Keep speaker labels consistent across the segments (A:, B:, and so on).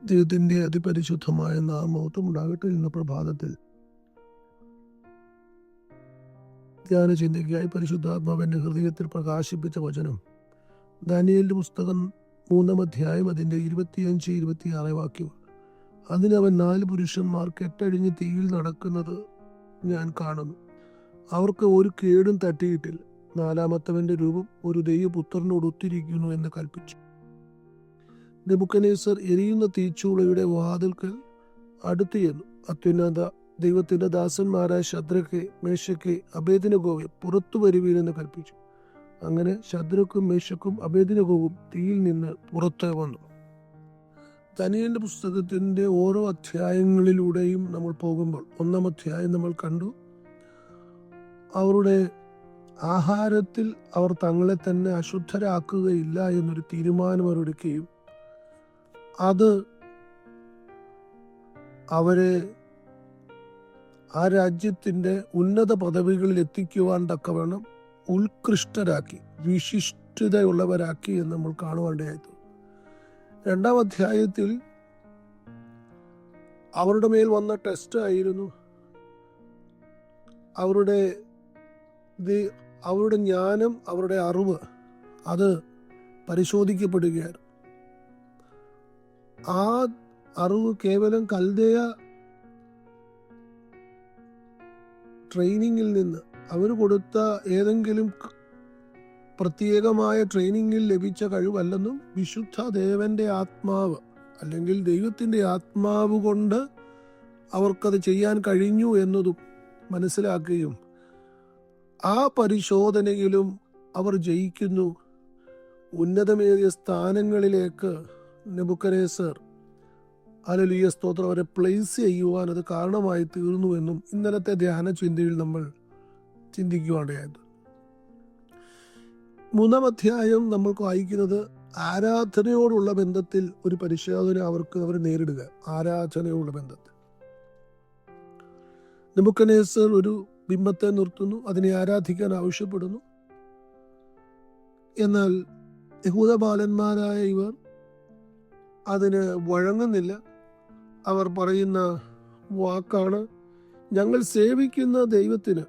A: ദൈവത്തിൻ്റെ അതിപരിശുദ്ധമായ നാമമഹത്വം ഉണ്ടാകട്ടെ. ഇന്ന് പ്രഭാതത്തിൽ ധ്യാന ചിന്തയ്ക്കായി പരിശുദ്ധാത്മാവിൻ്റെ ഹൃദയത്തിൽ പ്രകാശിപ്പിച്ച വചനം ദാനിയേലിന്റെ പുസ്തകം 3-ാം അധ്യായം അതിൻ്റെ 25-26 വാക്യം. അതിനവൻ 4 പുരുഷന്മാർ കെട്ടഴിഞ്ഞ് തീയിൽ നടക്കുന്നത് ഞാൻ കാണുന്നു. അവർക്ക് ഒരു കേടും തട്ടിയിട്ടില്ല. 4-മത്തവന്റെ രൂപം ഒരു ദൈവപുത്രനോട് ഒത്തിരിക്കുന്നു എന്ന് കൽപ്പിച്ചു. നെബൂഖദ്നേസർ എരിയുന്ന തീച്ചൂളയുടെ വാതിൽക്കൽ അടുത്തു ചെന്നു. അത്യുന്നത ദൈവത്തിന്റെ ദാസന്മാരായ ശദ്രക്കെ, മേശക്കെ, അബേദ്നെഗോവെ പുറത്തു വരുവീരെന്ന് കൽപ്പിച്ചു. അങ്ങനെ ശദ്രക്കും മേശക്കും അബേദ്നെഗോവും തീയിൽ നിന്ന് പുറത്ത് വന്നു. ദാനിയേലിന്റെ പുസ്തകത്തിന്റെ ഓരോ അധ്യായങ്ങളിലൂടെയും നമ്മൾ പോകുമ്പോൾ 1-ാം അധ്യായം നമ്മൾ കണ്ടു. അവരുടെ ആഹാരത്തിൽ അവർ തങ്ങളെ തന്നെ അശുദ്ധരാക്കുകയില്ല എന്നൊരു തീരുമാനം അവരെടുക്കുകയും അത് അവരെ ആ രാജ്യത്തിൻ്റെ ഉന്നത പദവികളിൽ എത്തിക്കുവാൻ തക്കവണ്ണം ഉത്കൃഷ്ടരാക്കി, വിശിഷ്ടതയുള്ളവരാക്കി എന്ന് നമ്മൾ കാണുവാണ്ടായത്. 2-ാം അധ്യായത്തിൽ അവരുടെ മേൽ വന്ന ടെസ്റ്റ് ആയിരുന്നു അവരുടെ ജ്ഞാനം, അവരുടെ അറിവ് അത് പരിശോധിക്കപ്പെടുകയാണ്. ആ അറിവ് കേവലം കൽദയ ട്രെയിനിങ്ങിൽ നിന്ന് അവർ കൊടുത്ത ഏതെങ്കിലും പ്രത്യേകമായ ട്രെയിനിങ്ങിൽ ലഭിച്ച കഴിവല്ലെന്നും വിശുദ്ധ ദേവന്റെ ആത്മാവ് അല്ലെങ്കിൽ ദൈവത്തിൻ്റെ ആത്മാവ് കൊണ്ട് അവർക്കത് ചെയ്യാൻ കഴിഞ്ഞു എന്നതും മനസ്സിലാക്കുകയും ആ പരിശോധനയിലും അവർ ജയിക്കുന്നു. ഉന്നതമേറിയ സ്ഥാനങ്ങളിലേക്ക് നെബൂഖദ്നേസർ ഹല്ലേലൂയ സ്തോത്രം അവരെ പ്ലേസ് ചെയ്യുവാൻ അത് കാരണമായി തീർന്നു എന്നും ഇന്നലത്തെ ധ്യാന ചിന്തയിൽ നമ്മൾ ചിന്തിക്കുവാണ്ടായത്. 3-ാം അധ്യായം നമ്മൾക്ക് വായിക്കുന്നത് ആരാധനയോടുള്ള ബന്ധത്തിൽ ഒരു പരിശോധന അവർ നേരിടുക. ആരാധനയോടുള്ള ബന്ധത്തിൽ നെബൂഖദ്നേസർ ഒരു ബിംബത്തെ നിർത്തുന്നു, അതിനെ ആരാധിക്കാൻ ആവശ്യപ്പെടുന്നു. എന്നാൽ യഹൂദ ബാലന്മാരായ ഇവർ അതിന് വഴങ്ങുന്നില്ല. അവർ പറയുന്ന വാക്കാണ്, ഞങ്ങൾ സേവിക്കുന്ന ദൈവത്തിന്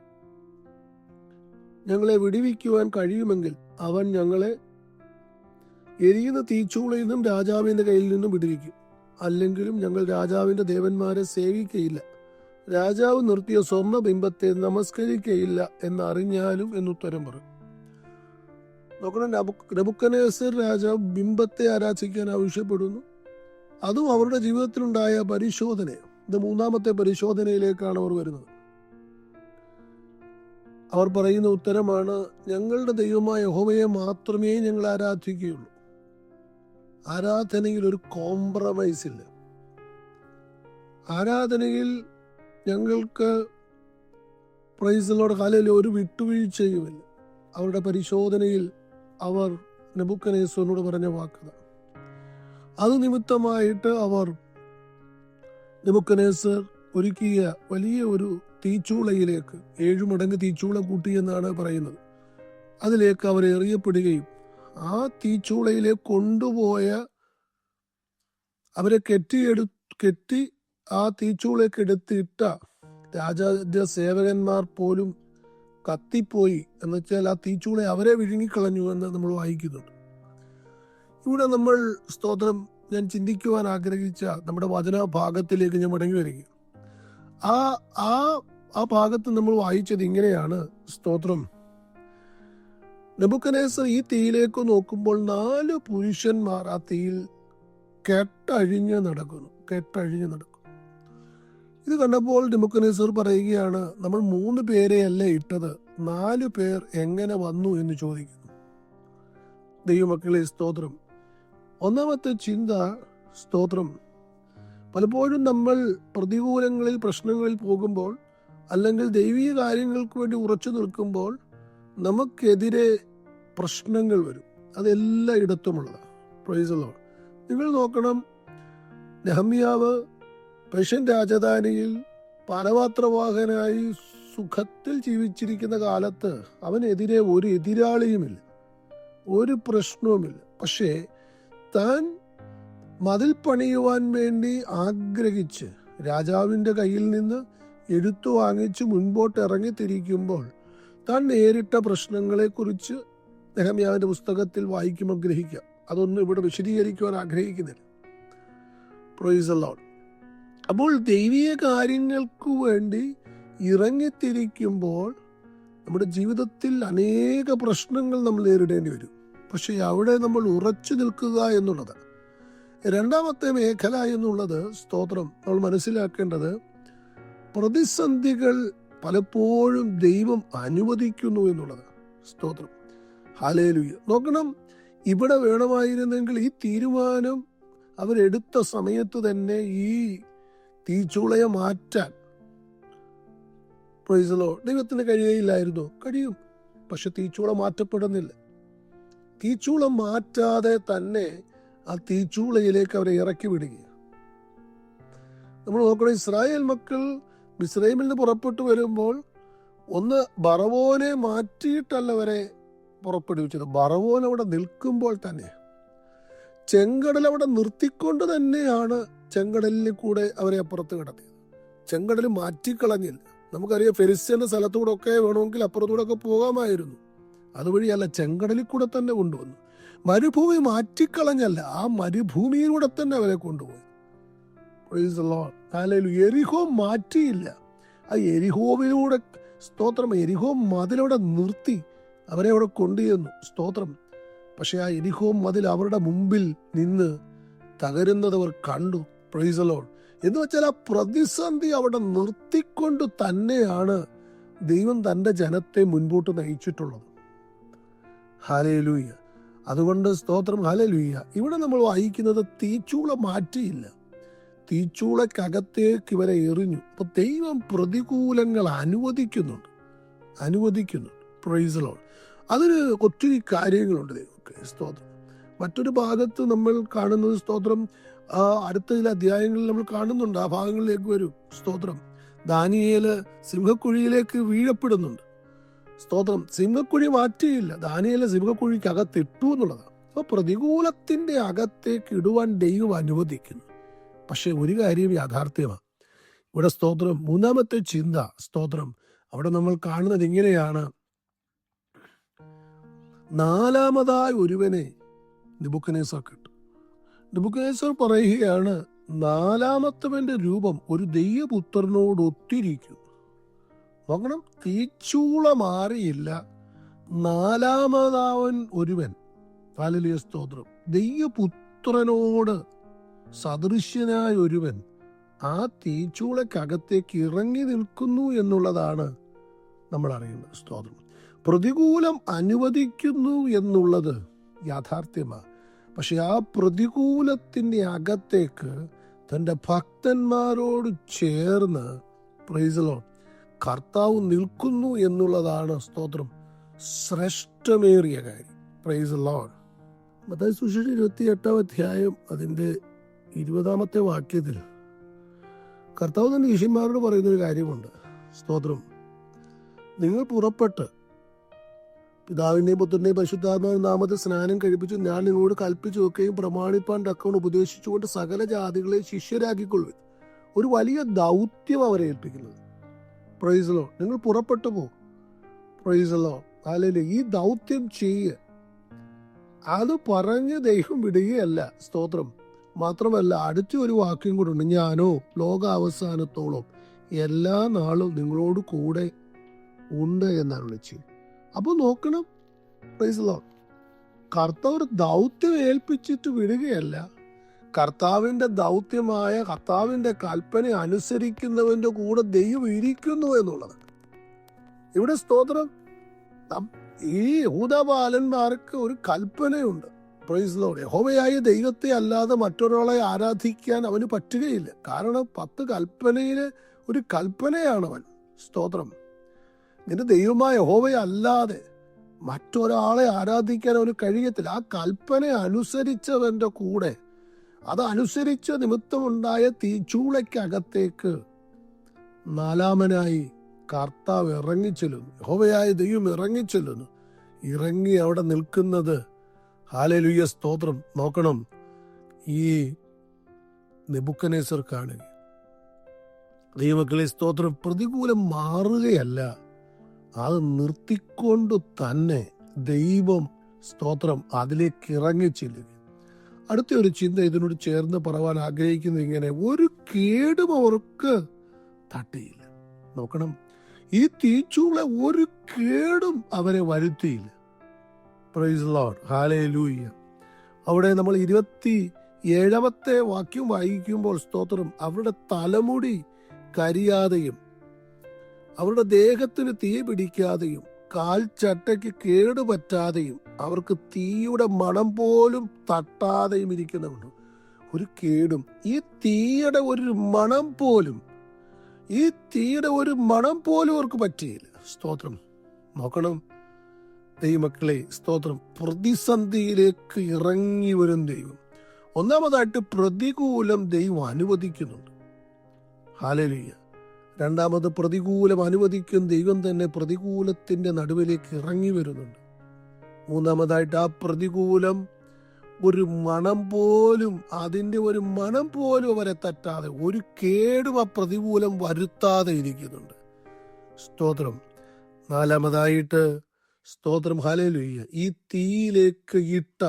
A: ഞങ്ങളെ വിടുവിക്കുവാൻ കഴിയുമെങ്കിൽ അവൻ ഞങ്ങളെ എരിയുന്ന തീച്ചൂളയിൽ നിന്നും രാജാവിൻ്റെ കയ്യിൽ നിന്നും വിടുവിക്കും. അല്ലെങ്കിലും ഞങ്ങൾ രാജാവിൻ്റെ ദേവന്മാരെ സേവിക്കയില്ല, രാജാവ് നിർത്തിയ സ്വർണ്ണ ബിംബത്തെ നമസ്കരിക്കയില്ല എന്നറിഞ്ഞാലും എന്നുത്തരം പറയും. നോക്കണം, നെബൂഖദ്നേസർ രാജാവ് ബിംബത്തെ ആരാധിക്കാൻ ആവശ്യപ്പെടുന്നു. അതും അവരുടെ ജീവിതത്തിലുണ്ടായ പരിശോധന. ഇത് 3-ാമത്തെ പരിശോധനയിലേക്കാണ് അവർ വരുന്നത്. അവർ പറയുന്ന ഉത്തരമാണ്, ഞങ്ങളുടെ ദൈവമായ യഹോവയെ മാത്രമേ ഞങ്ങൾ ആരാധിക്കുകയുള്ളൂ. ആരാധനയിൽ ഒരു കോംപ്രമൈസ് ഇല്ല. ആരാധനയിൽ ഞങ്ങൾക്ക് പ്രൈസിനോട് കാലയിൽ ഒരു വിട്ടുവീഴ്ചയുമില്ല. അവരുടെ പരിശോധനയിൽ അവർ നെബൂഖദ്നേസറിനോട് പറഞ്ഞ വാക്കത. അത് നിമിത്തമായിട്ട് അവർ നെബൂഖദ്നേസർ ഒരുക്കിയ വലിയ ഒരു തീച്ചൂളയിലേക്ക് 7 മടങ്ങ് തീച്ചൂള കൂട്ടിയെന്നാണ് പറയുന്നത്. അതിലേക്ക് അവർ എറിയപ്പെടുകയും ആ തീച്ചൂളയിലേക്ക് കൊണ്ടുപോയ അവരെ കെട്ടി ആ തീച്ചൂളയ്ക്ക് എടുത്തിട്ട രാജാ സേവകന്മാർ പോലും കത്തിപ്പോയി. എന്നുവെച്ചാൽ ആ തീച്ചൂളെ അവരെ വിഴുങ്ങിക്കളഞ്ഞു എന്ന് നമ്മൾ വായിക്കുന്നുണ്ട്. ഇവിടെ നമ്മൾ സ്തോത്രം ഞാൻ ചിന്തിക്കുവാൻ ആഗ്രഹിച്ച നമ്മുടെ വചന ഭാഗത്തിലേക്ക് ഞാൻ മടങ്ങി വരിക. ആ ഭാഗത്ത് നമ്മൾ വായിച്ചത് ഇങ്ങനെയാണ്. സ്തോത്രം, നെബൂഖദ്നേസർ ഈ തീയിലേക്ക് നോക്കുമ്പോൾ 4 പുരുഷന്മാർ ആ തീയിൽ കെട്ടഴിഞ്ഞ് നടക്കുന്നു. ഇത് കണ്ടപ്പോൾ നെബൂഖദ്നേസർ പറയുകയാണ്, നമ്മൾ 3 പേരെയല്ല ഇട്ടത്, 4 പേർ എങ്ങനെ വന്നു എന്ന് ചോദിക്കുന്നു. ദൈവമക്കളെ സ്തോത്രം, 1-ാമത്തെ ചിന്ത സ്തോത്രം, പലപ്പോഴും നമ്മൾ പ്രതികൂലങ്ങളിൽ പ്രശ്നങ്ങളിൽ പോകുമ്പോൾ അല്ലെങ്കിൽ ദൈവീയ കാര്യങ്ങൾക്ക് വേണ്ടി ഉറച്ചു നിൽക്കുമ്പോൾ നമുക്കെതിരെ പ്രശ്നങ്ങൾ വരും. അതെല്ലായിടത്തുമുള്ളതാണ്. Praise the Lord. നിങ്ങൾ നോക്കണം, നെഹമ്യാവ് പേർഷ്യൻ രാജധാനിയിൽ പാനപാത്രവാഹനായി സുഖത്തിൽ ജീവിച്ചിരിക്കുന്ന കാലത്ത് അവനെതിരെ ഒരു എതിരാളിയുമില്ല, ഒരു പ്രശ്നവുമില്ല. പക്ഷേ താൻ മതിൽ പണിയുവാൻ വേണ്ടി ആഗ്രഹിച്ച് രാജാവിൻ്റെ കയ്യിൽ നിന്ന് എഴുത്തു വാങ്ങിച്ച് മുൻപോട്ട് ഇറങ്ങിത്തിരിക്കുമ്പോൾ താൻ നേരിട്ട പ്രശ്നങ്ങളെക്കുറിച്ച് നെഹമ്യാവിൻ്റെ പുസ്തകത്തിൽ വായിക്കുമ്പോൾ ഗ്രഹിക്കാം. അതൊന്നും ഇവിടെ വിശദീകരിക്കുവാൻ ആഗ്രഹിക്കുന്നില്ല. Price the Lord. അപ്പോൾ ദൈവീയ കാര്യങ്ങൾക്ക് വേണ്ടി ഇറങ്ങിത്തിരിക്കുമ്പോൾ നമ്മുടെ ജീവിതത്തിൽ അനേക പ്രശ്നങ്ങൾ നമ്മൾ നേരിടേണ്ടി വരും. പക്ഷേ അവിടെ നമ്മൾ ഉറച്ചു നിൽക്കുക എന്നുള്ളത്. രണ്ടാമത്തെ മേഖല എന്നുള്ളത്, സ്തോത്രം, നമ്മൾ മനസ്സിലാക്കേണ്ടത് പ്രതിസന്ധികൾ പലപ്പോഴും ദൈവം അനുവദിക്കുന്നു എന്നുള്ളത്. സ്തോത്രം, ഹല്ലേലൂയ. നോക്കണം, ഇവിടെ വേണമായിരുന്നെങ്കിൽ ഈ തീരുമാനം അവരെടുത്ത സമയത്ത് തന്നെ ഈ തീച്ചൂളയെ മാറ്റാൻ പ്രൈസ് ദി ലോർഡ് ദൈവത്തിന് കഴിയുകയില്ലായിരുന്നു. കഴിയും. പക്ഷെ തീച്ചൂള മാറ്റപ്പെടുന്നില്ല. തീച്ചൂള മാറ്റാതെ തന്നെ ആ തീച്ചൂളയിലേക്ക് അവരെ ഇറക്കി വിടുകയാണ്. നമ്മൾ നോക്കണം, ഇസ്രായേൽ മക്കൾ മിസ്രൈമിൽ നിന്ന് പുറപ്പെട്ടു വരുമ്പോൾ ഒന്ന് ബറവോനെ മാറ്റിയിട്ടല്ല അവരെ പുറപ്പെടുവിച്ചത്. ബറവോൻ അവിടെ നിൽക്കുമ്പോൾ തന്നെ ചെങ്കടൽ അവിടെ നിർത്തിക്കൊണ്ട് തന്നെയാണ് ചെങ്കടലിൽ കൂടെ അവരെ അപ്പുറത്ത് കിടത്തിയത്. ചെങ്കടൽ മാറ്റിക്കളഞ്ഞില്ല. നമുക്കറിയാം, ഫെലിസ്ത്യന്റെ സ്ഥലത്തൂടെ ഒക്കെ വേണമെങ്കിൽ അപ്പുറത്തൂടെ ഒക്കെ പോകാമായിരുന്നു. അതുവഴിയല്ല, ചെങ്കടലിൽ കൂടെ തന്നെ കൊണ്ടുവന്നു. മരുഭൂമി മാറ്റിക്കളഞ്ഞല്ല, ആ മരുഭൂമിയിലൂടെ തന്നെ അവരെ കൊണ്ടുപോയി. Praise the Lord, hallelujah. എരിഹോ മാറ്റിയില്ല. ആ എരിഹോവിലൂടെ, സ്തോത്രം, എരിഹോ മതിലവിടെ നിർത്തി അവരെ അവിടെ കൊണ്ടുചെന്നു. സ്തോത്രം. പക്ഷെ ആ എരിഹോ മതിൽ അവരുടെ മുമ്പിൽ നിന്ന് തകരുന്നത് അവർ കണ്ടു. Price the Lord. എന്ന് വെച്ചാൽ ആ പ്രതിസന്ധി അവിടെ നിർത്തിക്കൊണ്ട് തന്നെയാണ് ദൈവം തൻ്റെ ജനത്തെ മുൻപോട്ട് നയിച്ചിട്ടുള്ളത്. ഹല്ലേലൂയ. അതുകൊണ്ട് സ്തോത്രം, ഹല്ലേലൂയ. ഇവിടെ നമ്മൾ വായിക്കുന്നത് തീച്ചൂള മാറ്റിയില്ല, തീച്ചൂളക്കകത്തേക്ക് ഇവരെ എറിഞ്ഞു. അപ്പൊ ദൈവം പ്രതികൂലങ്ങൾ അനുവദിക്കുന്നുണ്ട്. Price the Lord. അതിന് ഒത്തിരി കാര്യങ്ങളുണ്ട് ദൈവമൊക്കെ. സ്തോത്രം. മറ്റൊരു ഭാഗത്ത് നമ്മൾ കാണുന്നത്, സ്തോത്രം, അടുത്ത ചില അധ്യായങ്ങളിൽ നമ്മൾ കാണുന്നുണ്ട്. ആ ഭാഗങ്ങളിലേക്ക് വരും. സ്തോത്രം. ദാനിയേല് സിംഹക്കുഴിയിലേക്ക് വീഴപ്പെടുന്നുണ്ട്. സ്തോത്രം. സിംഹക്കുഴി മാറ്റിയില്ല, ദാനിയേല് സിംഹക്കുഴിക്കകത്തിട്ടു എന്നുള്ളതാണ്. അപ്പൊ പ്രതികൂലത്തിന്റെ അകത്തേക്ക് ഇടുവാൻ ദൈവം അനുവദിക്കുന്നു. പക്ഷെ ഒരു കാര്യം യാഥാർത്ഥ്യമാണ് ഇവിടെ. സ്തോത്രം. മൂന്നാമത്തെ ചിന്ത, സ്തോത്രം, അവിടെ നമ്മൾ കാണുന്നത് ഇങ്ങനെയാണ്. നാലാമതായ ഒരുവനെ നെബൂഖദ്നേസർ കണ്ടു. നെബൂഖദ്നേസർ പറയുകയാണ്, നാലാമത്തവന്റെ രൂപം ഒരു ദൈവപുത്രനോട് ഒത്തിരിക്കുന്നു. നോക്കണം, തീച്ചൂള മാറിയില്ല. നാലാമതാവൻ ഒരുവൻ, ഹല്ലേലൂയ, സ്തോത്രം, ദൈവപുത്രനോട് സദൃശ്യനായ ഒരുവൻ ആ തീച്ചൂളക്കകത്തേക്ക് ഇറങ്ങി നിൽക്കുന്നു എന്നുള്ളതാണ് നമ്മൾ അറിയേണ്ടത്. സ്തോത്രം. പ്രതികൂലം അനുവദിക്കുന്നു എന്നുള്ളത് യാഥാർത്ഥ്യമാണ്. പക്ഷെ ആ പ്രതികൂലത്തിൻ്റെ അകത്തേക്ക് തൻ്റെ ഭക്തന്മാരോട് ചേർന്ന്, പ്രൈസ് ദി ലോർഡ്, കർത്താവ് നിൽക്കുന്നു എന്നുള്ളതാണ്, സ്തോത്രം, ശ്രേഷ്ഠമേറിയ കാര്യം. Price the Lord. മത്തായി സുവിശേഷം 28-ാം അധ്യായം അതിൻ്റെ 20-ാമത്തെ വാക്യത്തിൽ കർത്താവ് തന്റെ ശിഷ്യന്മാരോട് പറയുന്നൊരു കാര്യമുണ്ട്. സ്തോത്രം. നിങ്ങൾ പുറപ്പെട്ട് പിതാവിൻ്റെയും പുത്രൻ്റെയും പരിശുദ്ധാത്മാവിന്റെ നാമത്തിൽ സ്നാനം കഴിപ്പിച്ചു ഞാൻ നിങ്ങളോട് കൽപ്പിച്ചു വെക്കുകയും പ്രമാണിപ്പാൻ തക്കവണ്ണം ഉപദേശിച്ചുകൊണ്ട് സകല ജാതികളെ ശിഷ്യരാക്കിക്കൊള്ളുവിൻ. ഒരു വലിയ ദൗത്യം അവരെ ഏൽപ്പിക്കുന്നത്. Price the Lord. നിങ്ങൾ പുറപ്പെട്ടു പോ. Price the Lord. ഹല്ലേലൂയ. ഈ ദൗത്യം ചെയ്യുക. അത് പറഞ്ഞ് ദൈവം വിടുകയല്ല. സ്തോത്രം. മാത്രമല്ല, അടുത്ത ഒരു വാക്യം കൂടെ ഉണ്ട്. ഞാനോ ലോകാവസാനത്തോളം എല്ലാ നാളും നിങ്ങളോട് കൂടെ ഉണ്ട് എന്നാണ് വിളിച്ചത്. അപ്പോൾ നോക്കണം, പ്രൈസ് ദി ലോർഡ്, കർത്താവ് ഒരു ദൗത്യം ഏൽപ്പിച്ചിട്ട് വിടുകയല്ല. കർത്താവിൻ്റെ ദൗത്യമായ കർത്താവിൻ്റെ കൽപ്പന അനുസരിക്കുന്നവൻ്റെ കൂടെ ദൈവം ഇരിക്കുന്നു എന്നുള്ളത് ഇവിടെ. സ്തോത്രം. ഈ യഹൂദബാലന്മാർക്ക് ഒരു കൽപ്പനയുണ്ട്. Price the Lord. യഹോവയായ ദൈവത്തെ അല്ലാതെ മറ്റൊരാളെ ആരാധിക്കാൻ അവന് പറ്റുകയില്ല. കാരണം 10 കൽപ്പനയിലെ ഒരു കൽപ്പനയാണവൻ. സ്തോത്രം. നിന്റെ ദൈവമായ യഹോവയെ അല്ലാതെ മറ്റൊരാളെ ആരാധിക്കാൻ അവന് കഴിയത്തില്ല. ആ കൽപ്പന അനുസരിച്ചവന്റെ കൂടെ, അതനുസരിച്ച നിമിത്തമുണ്ടായ തീച്ചൂളയ്ക്കകത്തേക്ക് നാലാമനായി കർത്താവ് ഇറങ്ങിച്ചെല്ലുന്നു. യഹോവയായ ദൈവം ഇറങ്ങിച്ചെല്ലുന്നു. ഇറങ്ങി അവിടെ നിൽക്കുന്നത്, ഹല്ലേലൂയ, സ്തോത്രം, നോക്കണം, ഈ നെബൂഖദ്നേസർ കാണുക. ദൈവമക്കളെ സ്തോത്രം, പ്രതികൂലം മാറുകയല്ല, അത് നിർത്തിക്കൊണ്ട് തന്നെ ദൈവം സ്തോത്രം അതിലേക്ക് ഇറങ്ങി ചെല്ലുക. അടുത്ത ഒരു ചിന്ത ഇതിനോട് ചേർന്ന് പറവാൻ ആഗ്രഹിക്കുന്നത് ഇങ്ങനെ: ഒരു കേടും അവർക്ക് തട്ടിയില്ല. നോക്കണം, ഈ തീച്ചൂള ഒരു കേടും അവരെ വരുത്തിയില്ല. Price Lord, hallelujah. അവിടെ നമ്മൾ 27 വാക്യം വായിക്കുമ്പോൾ സ്തോത്രം, അവരുടെ തലമുടി കരിയാതെയും അവരുടെ ദേഹത്തിന് തീ പിടിക്കാതെയും കാൽച്ചട്ടയ്ക്ക് കേടുപറ്റാതെയും അവർക്ക് തീയുടെ മണം പോലും തട്ടാതെയും ഇരിക്കുന്നുണ്ട്. ഒരു കേടും, ഈ തീയുടെ ഒരു മണം പോലും അവർക്ക് പറ്റിയില്ല. സ്തോത്രം. നോക്കണം ദൈവമക്കളെ സ്തോത്രം, പ്രതിസന്ധിയിലേക്ക് ഇറങ്ങി വരും ദൈവം. ഒന്നാമതായിട്ട് പ്രതികൂലം ദൈവം അനുവദിക്കുന്നുണ്ട്. ഹല്ലേലൂയ. രണ്ടാമത് പ്രതികൂലം അനുവദിക്കും ദൈവം തന്നെ പ്രതികൂലത്തിന്റെ നടുവിലേക്ക് ഇറങ്ങി വരുന്നുണ്ട്. മൂന്നാമതായിട്ട് ആ പ്രതികൂലം ഒരു മണം പോലും അവരെ തട്ടാതെ, ഒരു കേടും ആ പ്രതികൂലം വരുത്താതെ ഇരിക്കുന്നുണ്ട്. സ്തോത്രം. നാലാമതായിട്ട് സ്തോത്രം, ഹല്ലേലൂയ, ഈ തീയിലേക്ക് ഇട്ട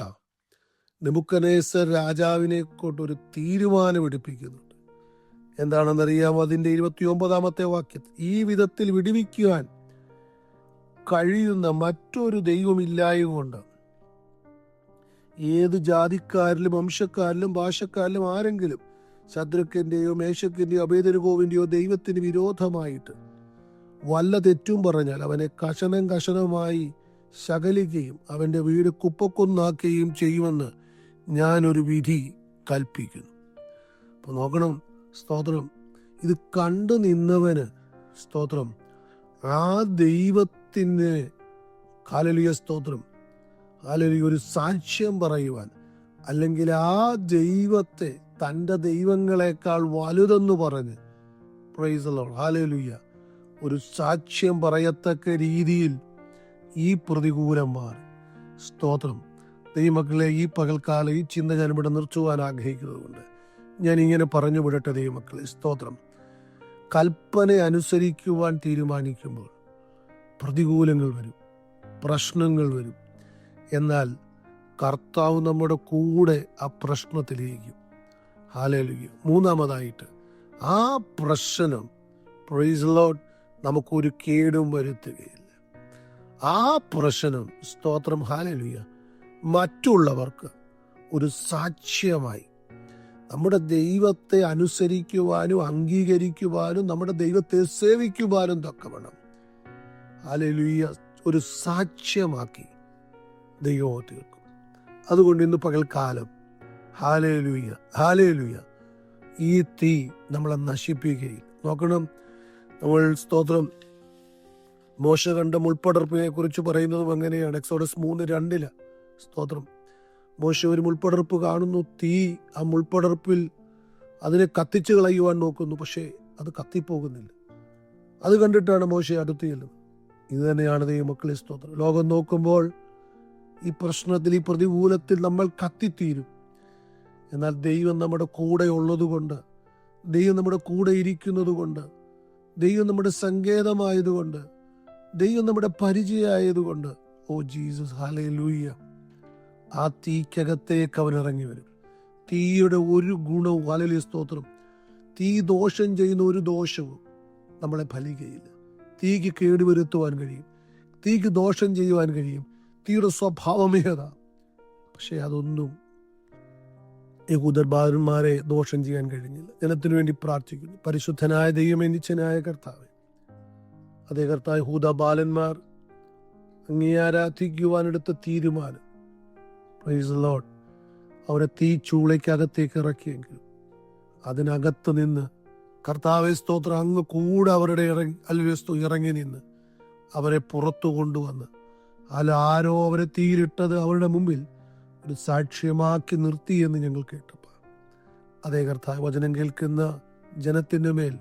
A: നെബൂഖദ്നേസർ രാജാവിനെ കൊണ്ടൊരു തീരുമാനം എടുപ്പിക്കുന്നുണ്ട്. എന്താണെന്നറിയാമോ? അതിന്റെ 29 വാക്യത്തിൽ, ഈ വിധത്തിൽ വിടുവിക്കുവാൻ കഴിയുന്ന മറ്റൊരു ദൈവമില്ലായും കൊണ്ട് ഏത് ജാതിക്കാരിലും വംശക്കാരിലും ഭാഷക്കാരിലും ആരെങ്കിലും ശദ്രക്കിന്റെയോ മേശക്കിന്റെയോ അബേദ്നെഗോവിന്റെയോ ദൈവത്തിന് വിരോധമായിട്ട് വല്ല തെറ്റും പറഞ്ഞാൽ അവനെ കഷണമായി ശകലിക്കുകയും അവന്റെ വീട് കുപ്പക്കൊന്നാക്കുകയും ചെയ്യുമെന്ന് ഞാനൊരു വിധി കൽപ്പിക്കുന്നു. അപ്പൊ നോക്കണം സ്തോത്രം, ഇത് കണ്ടു നിന്നവന് സ്തോത്രം ആ ദൈവത്തിന് ഹല്ലേലൂയ സ്തോത്രം, ഹല്ലേലൂയ, ഒരു സാക്ഷ്യം പറയുവാൻ, അല്ലെങ്കിൽ ആ ദൈവത്തെ തൻ്റെ ദൈവങ്ങളെക്കാൾ വലുതെന്ന് പറഞ്ഞ് പ്രൈസ് ദി ലോർഡ്, ഹല്ലേലൂയ, ഒരു സാക്ഷ്യം പറയത്തക്ക രീതിയിൽ ഈ പ്രതികൂലം മാറി. സ്തോത്രം. ദൈവമക്കളെ, ഈ പകൽക്കാലം ഈ ചിന്ത ഞാൻ ഇവിടെ നിർത്തുവാൻ ആഗ്രഹിക്കുന്നതുകൊണ്ട് ഞാൻ ഇങ്ങനെ പറഞ്ഞു വിടട്ടെ. ദൈവമക്കളെ സ്തോത്രം, കൽപ്പന അനുസരിക്കുവാൻ തീരുമാനിക്കുമ്പോൾ പ്രതികൂലങ്ങൾ വരും, പ്രശ്നങ്ങൾ വരും. എന്നാൽ കർത്താവ് നമ്മുടെ കൂടെ ആ പ്രശ്നത്തിലേക്കും. ഹല്ലേലൂയ. മൂന്നാമതായിട്ട് ആ പ്രശ്നം പ്രൈസ് ദി ലോർഡ് നമുക്കൊരു കേടും വരുത്തുകയില്ല. ആ പ്രശ്നം സ്തോത്രം, ഹല്ലേലൂയ, മറ്റുള്ളവർക്ക് ഒരു സാക്ഷ്യമായി നമ്മുടെ ദൈവത്തെ അനുസരിക്കുവാനും അംഗീകരിക്കുവാനും നമ്മുടെ ദൈവത്തെ സേവിക്കുവാനും തക്കവണ്ണം ഹല്ലേലൂയ ഒരു സാക്ഷ്യമാക്കി ദൈവം തീർക്കും. അതുകൊണ്ട് ഇന്ന് പകൽക്കാലം ഹല്ലേലൂയ, ഹല്ലേലൂയ, ഈ തീ നമ്മളെ നശിപ്പിക്കുകയും. നോക്കണം, നമ്മൾ സ്തോത്രം മോശ കണ്ട മുൾപ്പടർപ്പിനെ കുറിച്ച് പറയുന്നതും അങ്ങനെയാണ്. എക്സോഡസ് 3:2 സ്തോത്രം, മോശ ഒരു മുൾപ്പടർപ്പ് കാണുന്നു, തീ ആ മുൾപ്പടർപ്പിൽ അതിനെ കത്തിച്ചു കളയുവാൻ നോക്കുന്നു, പക്ഷേ അത് കത്തിപ്പോകുന്നില്ല. അത് കണ്ടിട്ടാണ് മോശ അടുത്ത് ചെല്ലുന്നത്. ഇത് തന്നെയാണ് ദൈവമക്കളെ സ്തോത്രം. ലോകം നോക്കുമ്പോൾ ഈ പ്രശ്നത്തിൽ, ഈ പ്രതികൂലത്തിൽ നമ്മൾ കത്തിത്തീരും. എന്നാൽ ദൈവം നമ്മുടെ കൂടെ ഉള്ളതുകൊണ്ട്, ദൈവം നമ്മുടെ കൂടെ ഇരിക്കുന്നത് കൊണ്ട്, ദൈവം നമ്മുടെ സങ്കേതമായതുകൊണ്ട്, ദൈവം നമ്മുടെ പരിചയമായതുകൊണ്ട്, ഓ ജീസസ് ഹല്ലേലൂയ, ആ തീക്കകത്തേക്ക് അവൻ ഇറങ്ങി വരും. തീയുടെ ഒരു ഗുണവും, ഹല്ലേലൂയ സ്തോത്രം, തീ ദോഷം ചെയ്യുന്ന ഒരു ദോഷവും നമ്മളെ ഫലിക്കുകയില്ല. തീക്ക് കേടുവരുത്തുവാൻ കഴിയും, തീക്ക് ദോഷം ചെയ്യുവാൻ കഴിയും. തീയുടെ സ്വഭാവമേ അതാ. പക്ഷെ അതൊന്നും യഹൂദന്മാരെ ദോഷം ചെയ്യാൻ കഴിഞ്ഞില്ല. ജനത്തിനു വേണ്ടി പ്രാർത്ഥിക്കുന്നു. പരിശുദ്ധനായ ദൈവമേ, നിത്യനായ കർത്താവേ, അതേ കർത്താവ്, യഹൂദ ബാലന്മാർ അങ്ങേ ആരാധിക്കുവാനെടുത്ത തീരുമാനം പ്രൈസ് ദി ലോർഡ് അവരെ തീ ചൂളയ്ക്കകത്തേക്ക് ഇറക്കിയെങ്കിലും അതിനകത്ത് നിന്ന് കർത്താവേ സ്തോത്രം അങ്ങ് കൂടെ അവരുടെ ഇറങ്ങി നിന്ന് അവരെ പുറത്തു കൊണ്ടുവന്ന് ആരോ അവരെ തീയിലിട്ടത് അവരുടെ മുമ്പിൽ ഒരു സാക്ഷ്യമാക്കി നിർത്തിയെന്ന് ഞങ്ങൾ കേട്ടപ്പോൾ, അതേ കർത്താവ്, വചനം കേൾക്കുന്ന ജനത്തിൻ്റെ മേൽ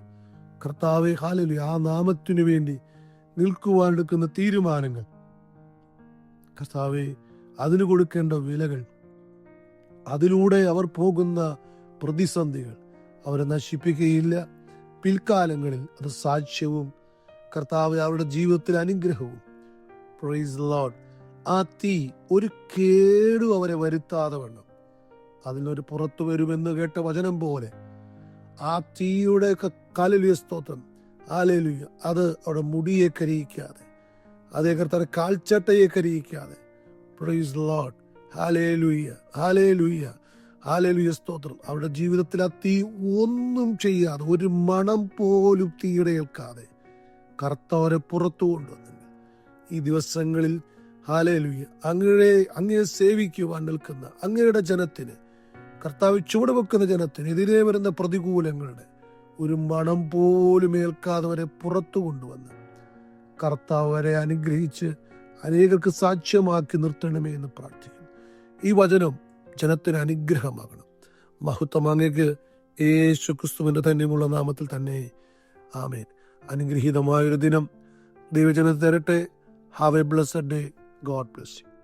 A: കർത്താവേ ഹല്ലേലൂയ ആ നാമത്തിനു വേണ്ടി നിൽക്കുവാൻ എടുക്കുന്ന തീരുമാനങ്ങൾ, കർത്താവേ അതിന് കൊടുക്കേണ്ട വിലകൾ, അതിലൂടെ അവർ പോകുന്ന പ്രതിസന്ധികൾ, അവരെ നശിപ്പിക്കുകയില്ല. പിൽക്കാലങ്ങളിൽ അത് സാക്ഷ്യവും കർത്താവ് അവരുടെ ജീവിതത്തിൽ അനുഗ്രഹവും. Praise Lord. ആ തീ ഒരു കേടും അവരെ വരുത്താതെ വണ്ണം അതിനൊരു പുറത്തു വരുമെന്ന് കേട്ട വചനം പോലെ ആ തീയുടെ ഹല്ലേലൂയ സ്തോത്രം, ഹല്ലേലൂയ, അത് അവിടെ മുടിയെ കരിയിക്കാതെ, അതേ കർത്താവ് കാൽച്ചട്ടയെ കരിയിക്കാതെ, praise Lord, hallelujah, hallelujah, hallelujah സ്തോത്രം, അവരുടെ ജീവിതത്തിൽ ആ തീ ഒന്നും ചെയ്യാതെ, ഒരു മണം പോലും തീയുടെ ഏൽക്കാതെ കർത്താവരെ പുറത്തു കൊണ്ടുവന്നു. ഈ ദിവസങ്ങളിൽ ഹല്ലേലൂയ അങ്ങയെ സേവിക്കുവാൻ നിൽക്കുന്ന അങ്ങയുടെ ജനത്തിന്, കർത്താവ് ചുവടുവെക്കുന്ന ജനത്തിന് എതിരെ വരുന്ന പ്രതികൂലങ്ങളുടെ ഒരു മണം പോലും ഏൽക്കാതെ വരെ പുറത്തു കൊണ്ടുവന്ന് കർത്താവ് വരെ അനുഗ്രഹിച്ച് അനേകർക്ക് സാക്ഷ്യമാക്കി നിർത്തണമേ എന്ന് പ്രാർത്ഥിക്കുന്നു. ഈ വചനം ജനത്തിന് അനുഗ്രഹമാകണം. മഹത്വം അങ്ങേക്ക് യേശു ക്രിസ്തുവിന്റെ ധന്യമുള്ള നാമത്തിൽ തന്നെ. ആമേൻ. അനുഗ്രഹീതമായൊരു ദിനം ദൈവജനത്തിന് തരട്ടെ. Have A blessed day. God bless you.